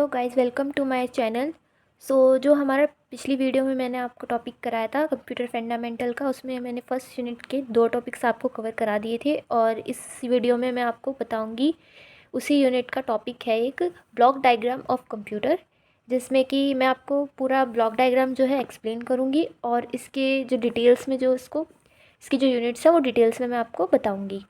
Hello guys, welcome to my channel. जो हमारा पिछली वीडियो में मैंने आपको टॉपिक कराया था कंप्यूटर फंडामेंटल का, उसमें मैंने फर्स्ट यूनिट के 2 टॉपिक्स आपको कवर करा दिए थे। और इस वीडियो में मैं आपको बताऊंगी उसी यूनिट का टॉपिक है एक ब्लॉक डायग्राम ऑफ कंप्यूटर, जिसमें कि मैं आपको पूरा ब्लॉक डायग्राम जो है एक्सप्लेन करूँगी और इसके जो डिटेल्स में जो इसकी जो यूनिट्स है वो डिटेल्स में मैं आपको बताऊँगी।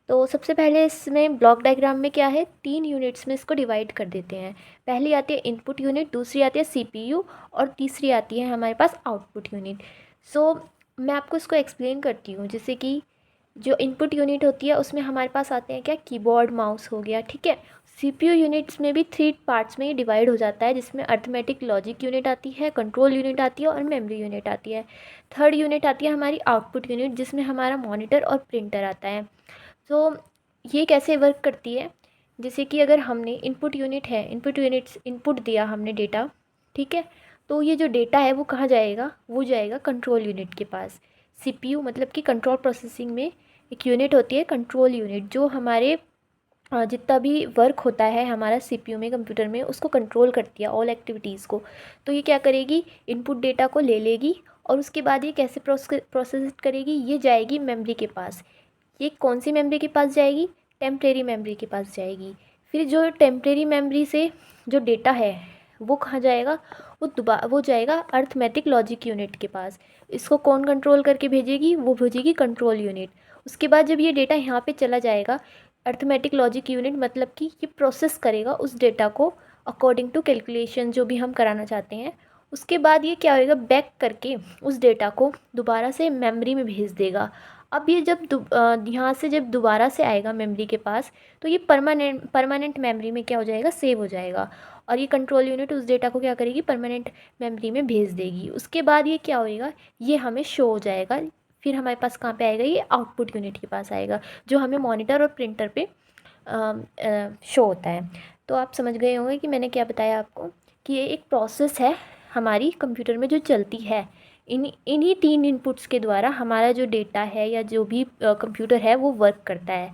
तो सबसे पहले इसमें ब्लॉक डायग्राम में क्या है, 3 यूनिट्स में इसको डिवाइड कर देते हैं। पहली आती है इनपुट यूनिट, दूसरी आती है सीपीयू और तीसरी आती है हमारे पास आउटपुट यूनिट। सो मैं आपको इसको एक्सप्लेन करती हूँ। जैसे कि जो इनपुट यूनिट होती है उसमें हमारे पास आते हैं क्या, कीबोर्ड, माउस हो गया, ठीक है। सीपीयू यूनिट्स में भी 3 पार्ट्स में ये डिवाइड हो जाता है, जिसमें अर्थमेटिक लॉजिक यूनिट आती है, कंट्रोल यूनिट आती है और मेमोरी यूनिट आती है। थर्ड यूनिट आती है हमारी आउटपुट यूनिट, जिसमें हमारा मॉनिटर और प्रिंटर आता है। तो ये कैसे वर्क करती है, जैसे कि अगर हमने इनपुट यूनिट है, इनपुट यूनिट्स इनपुट दिया हमने डेटा, ठीक है। तो ये जो डेटा है वो कहाँ जाएगा, वो जाएगा कंट्रोल यूनिट के पास। सीपीयू मतलब कि कंट्रोल प्रोसेसिंग में एक यूनिट होती है कंट्रोल यूनिट, जो हमारे जितना भी वर्क होता है हमारा सीपीयू में, कंप्यूटर में, उसको कंट्रोल करती है, ऑल एक्टिविटीज़ को। तो ये क्या करेगी, इनपुट डेटा को ले लेगी और उसके बाद ये कैसे प्रोसेस करेगी, ये जाएगी मेमोरी के पास। ये कौन सी मेमोरी के पास जाएगी, टेम्परेरी मेमोरी के पास जाएगी। फिर जो टेम्परेरी मेमोरी से जो डेटा है वो कहाँ जाएगा, वो जाएगा अर्थमेटिक लॉजिक यूनिट के पास। इसको कौन कंट्रोल करके भेजेगी, वो भेजेगी कंट्रोल यूनिट। उसके बाद जब ये डेटा यहाँ पे चला जाएगा, अर्थमेटिक लॉजिक यूनिट मतलब कि ये प्रोसेस करेगा उस डेटा को अकॉर्डिंग टू कैलकुलेशन जो भी हम कराना चाहते हैं। उसके बाद ये क्या होएगा, बैक करके उस डेटा को दोबारा से मेमोरी में भेज देगा। अब ये जब यहाँ से जब दोबारा से आएगा मेमोरी के पास, तो ये परमानेंट मेमोरी में क्या हो जाएगा, सेव हो जाएगा। और ये कंट्रोल यूनिट उस डेटा को क्या करेगी, परमानेंट मेमोरी में भेज देगी। उसके बाद ये क्या होएगा, ये हमें शो हो जाएगा। फिर हमारे पास कहाँ पे आएगा, ये आउटपुट यूनिट के पास आएगा, जो हमें मॉनिटर और प्रिंटर पे शो होता है। तो आप समझ गए होंगे कि मैंने क्या बताया आपको, कि ये एक प्रोसेस है हमारी कंप्यूटर में जो चलती है। इन्हीं 3 इनपुट्स के द्वारा हमारा जो डेटा है या जो भी कंप्यूटर है वो वर्क करता है।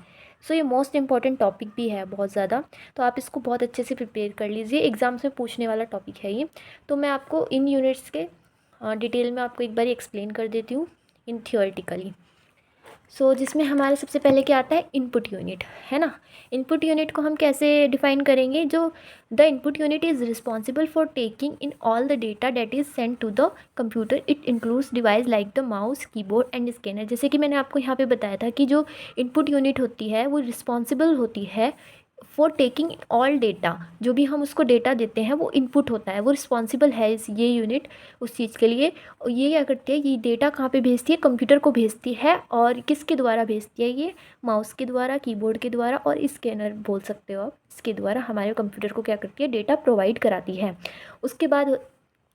ये मोस्ट इम्पॉर्टेंट टॉपिक भी है बहुत ज़्यादा। तो आप इसको बहुत अच्छे से प्रिपेयर कर लीजिए, एग्ज़ाम्स में पूछने वाला टॉपिक है ये। तो मैं आपको इन यूनिट्स के डिटेल में आपको एक बार एक्सप्लेन कर देती हूँ इन थियोरेटिकली। जिसमें हमारे सबसे पहले क्या आता है, इनपुट यूनिट, है ना। इनपुट यूनिट को हम कैसे डिफाइन करेंगे, जो the input unit is responsible for taking in all the data that is send to the computer. It includes device like the mouse, keyboard and scanner. जैसे कि मैंने आपको यहाँ पे बताया था कि जो इनपुट यूनिट होती है वो रिस्पॉन्सिबल होती है फॉर टेकिंग ऑल डेटा। जो भी हम उसको डेटा देते हैं वो इनपुट होता है, वो रिस्पॉन्सिबल है ये यूनिट उस चीज़ के लिए। और ये क्या करती है, ये डेटा कहाँ पे भेजती है, कंप्यूटर को भेजती है। और किसके द्वारा भेजती है, ये माउस के द्वारा, कीबोर्ड के द्वारा और स्कैनर बोल सकते हो आप, इसके द्वारा हमारे कंप्यूटर को क्या करती है, डेटा प्रोवाइड कराती है। उसके बाद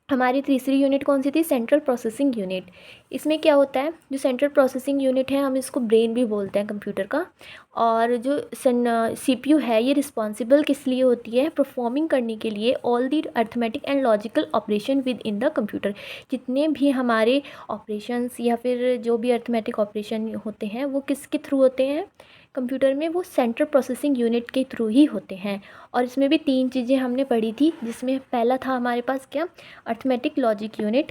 हमारी तीसरी यूनिट कौन सी थी, सेंट्रल प्रोसेसिंग यूनिट। इसमें क्या होता है, जो सेंट्रल प्रोसेसिंग यूनिट है, हम इसको ब्रेन भी बोलते हैं कंप्यूटर का। और जो सीपीयू है, ये रिस्पॉन्सिबल किस लिए होती है, परफॉर्मिंग करने के लिए all the arithmetic and logical operation with in the computer. जितने भी हमारे ऑपरेशंस या फिर जो भी अर्थमेटिक ऑपरेशन होते हैं वो किसके थ्रू होते हैं कंप्यूटर में, वो सेंट्रल प्रोसेसिंग यूनिट के थ्रू ही होते हैं। और इसमें भी 3 चीज़ें हमने पढ़ी थी, जिसमें पहला था हमारे पास क्या, arithmetic logic unit.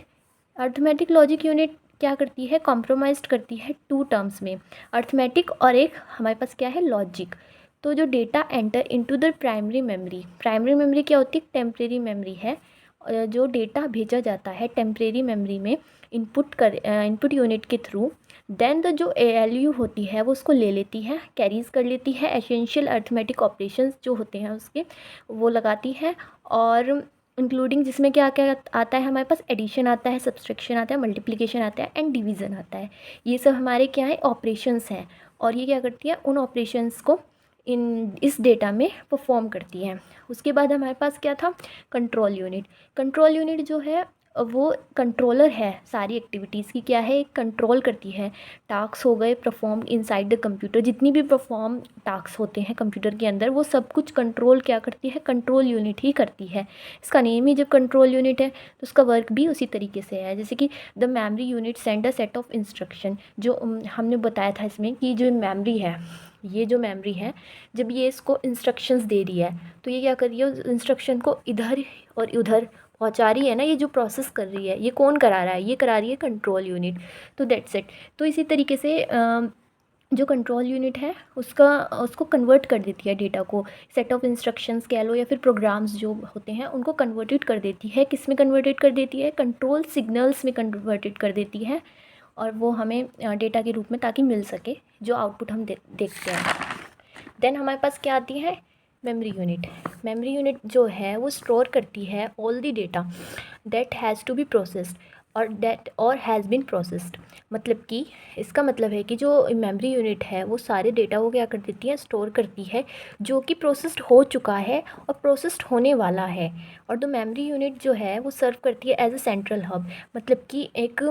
Arithmetic logic unit क्या करती है, कॉम्प्रोमाइज़ करती है 2 टर्म्स में, अर्थमेटिक और एक हमारे पास क्या है, लॉजिक। तो जो data enter into the primary memory क्या होती है, टेम्परेरी मेमोरी है। जो डेटा भेजा जाता है टेम्परेरी मेमोरी में इनपुट यूनिट के थ्रू, देन द जो एएलयू होती है वो उसको ले लेती है, कैरीज कर लेती है, एसेंशियल अर्थमेटिक ऑपरेशंस जो होते हैं उसके वो लगाती है। और इंक्लूडिंग जिसमें क्या क्या आता है, हमारे पास एडिशन आता है, सब्सट्रैक्शन आता है, मल्टीप्लिकेशन आता है एंड डिवीज़न आता है। ये सब हमारे क्या है, ऑपरेशंस हैं। और ये क्या करती है, उन ऑपरेशंस को इस डेटा में परफॉर्म करती है। उसके बाद हमारे पास क्या था, कंट्रोल यूनिट। कंट्रोल यूनिट जो है वो कंट्रोलर है सारी एक्टिविटीज़ की। क्या है, कंट्रोल करती है। टास्क हो गए परफॉर्म इनसाइड द कंप्यूटर, जितनी भी परफॉर्म टास्क होते हैं कंप्यूटर के अंदर वो सब कुछ कंट्रोल क्या करती है, कंट्रोल यूनिट ही करती है। इसका नेम ही जब कंट्रोल यूनिट है तो उसका वर्क भी उसी तरीके से है। जैसे कि the memory unit send a set of instruction, जो हमने बताया था इसमें कि जो मेमोरी है, ये जो मेमोरी है जब ये इसको इंस्ट्रक्शंस दे रही है तो ये क्या कर रही है, उस इंस्ट्रक्शन को इधर और उधर पहुंचा रही है ना। ये जो प्रोसेस कर रही है ये कौन करा रहा है, ये करा रही है कंट्रोल यूनिट। तो दैट्स इट। तो इसी तरीके से जो कंट्रोल यूनिट है उसको कन्वर्ट कर देती है डेटा को, सेट ऑफ इंस्ट्रक्शंस कह लो या फिर प्रोग्राम्स जो होते हैं उनको कन्वर्टेड कर देती है। किस में कन्वर्टेड कर देती है, कंट्रोल सिग्नल्स में कन्वर्टेड कर देती है, और वो हमें डेटा के रूप में ताकि मिल सके जो आउटपुट हम देखते हैं। देन हमारे पास क्या आती है, मेमोरी यूनिट। मेमोरी यूनिट जो है वो स्टोर करती है all the data that has to be processed और हैज़ बीन प्रोसेस्ड। मतलब कि इसका मतलब है कि जो मेमोरी यूनिट है वो सारे डेटा को क्या कर देती है, स्टोर करती है जो कि प्रोसेस्ड हो चुका है और प्रोसेस्ड होने वाला है। और द मेमोरी यूनिट जो है वो सर्व करती है एज अ सेंट्रल हब, मतलब कि एक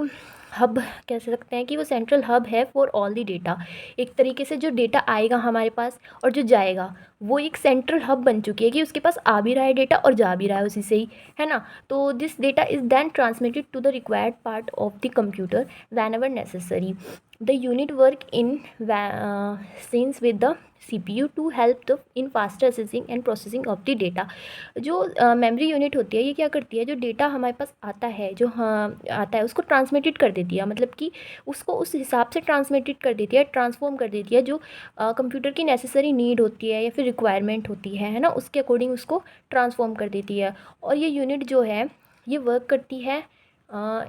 हब कह सकते हैं कि वो सेंट्रल हब है फॉर ऑल द डेटा। एक तरीके से जो डेटा आएगा हमारे पास और जो जाएगा वो एक सेंट्रल हब बन चुकी है कि उसके पास आ भी रहा है डेटा और जा भी रहा है उसी से ही, है ना। तो this data is then transmitted to the required part of the computer whenever necessary. The unit work in sync with the CPU to help the in faster accessing and processing of the data. जो memory unit होती है ये क्या करती है, जो data हमारे पास आता है जो आता है उसको ट्रांसमिटेड कर देती है, मतलब कि उसको उस हिसाब से ट्रांसमिटेड कर देती है, ट्रांसफॉर्म कर देती है जो कंप्यूटर की नेसेसरी नीड होती है या फिर रिक्वायरमेंट होती है ना, उसके अकॉर्डिंग उसको ट्रांसफॉर्म कर देती है। और ये यूनिट जो है ये वर्क करती है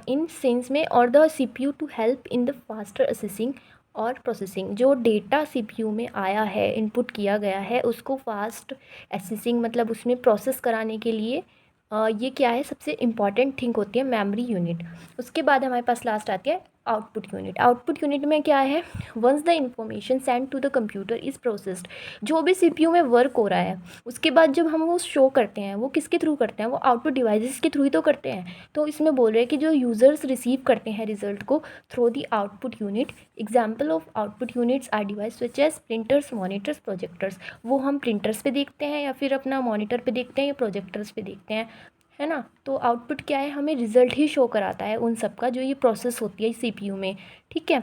इन सेंस में और the CPU to help in the faster accessing और प्रोसेसिंग। जो डेटा CPU में आया है, इनपुट किया गया है, उसको फास्ट असेसिंग मतलब उसमें प्रोसेस कराने के लिए ये क्या है, सबसे इम्पॉर्टेंट थिंग होती है मेमोरी यूनिट। उसके बाद हमारे पास लास्ट आती है आउटपुट यूनिट। आउटपुट यूनिट में क्या है, once the information send to the computer is processed, जो भी CPU में वर्क हो रहा है उसके बाद जब हम वो शो करते हैं वो किसके थ्रू करते हैं, वो आउटपुट डिवाइसेस के थ्रू ही तो करते हैं। तो इसमें बोल रहे हैं कि जो यूज़र्स रिसीव करते हैं रिजल्ट को through the output unit. Example of output units are device such as printers, monitors, projectors. वो हम प्रिंटर्स पे देखते हैं या फिर अपना मॉनिटर पे देखते हैं या प्रोजेक्टर्स पे देखते हैं, है ना। तो आउटपुट क्या है, हमें रिज़ल्ट ही शो कराता है उन सब का जो ये प्रोसेस होती है CPU में, ठीक है।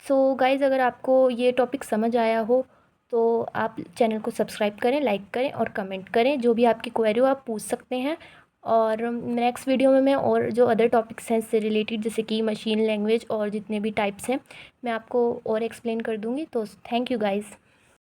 सो गाइज़ अगर आपको ये टॉपिक समझ आया हो तो आप चैनल को सब्सक्राइब करें, लाइक करें और कमेंट करें। जो भी आपकी क्वेरी हो आप पूछ सकते हैं। और नेक्स्ट वीडियो में मैं और जो अदर टॉपिक्स हैं इससे रिलेटेड जैसे कि मशीन लैंग्वेज और जितने भी टाइप्स हैं मैं आपको और एक्सप्लेन कर दूँगी। तो थैंक यू गाइज़।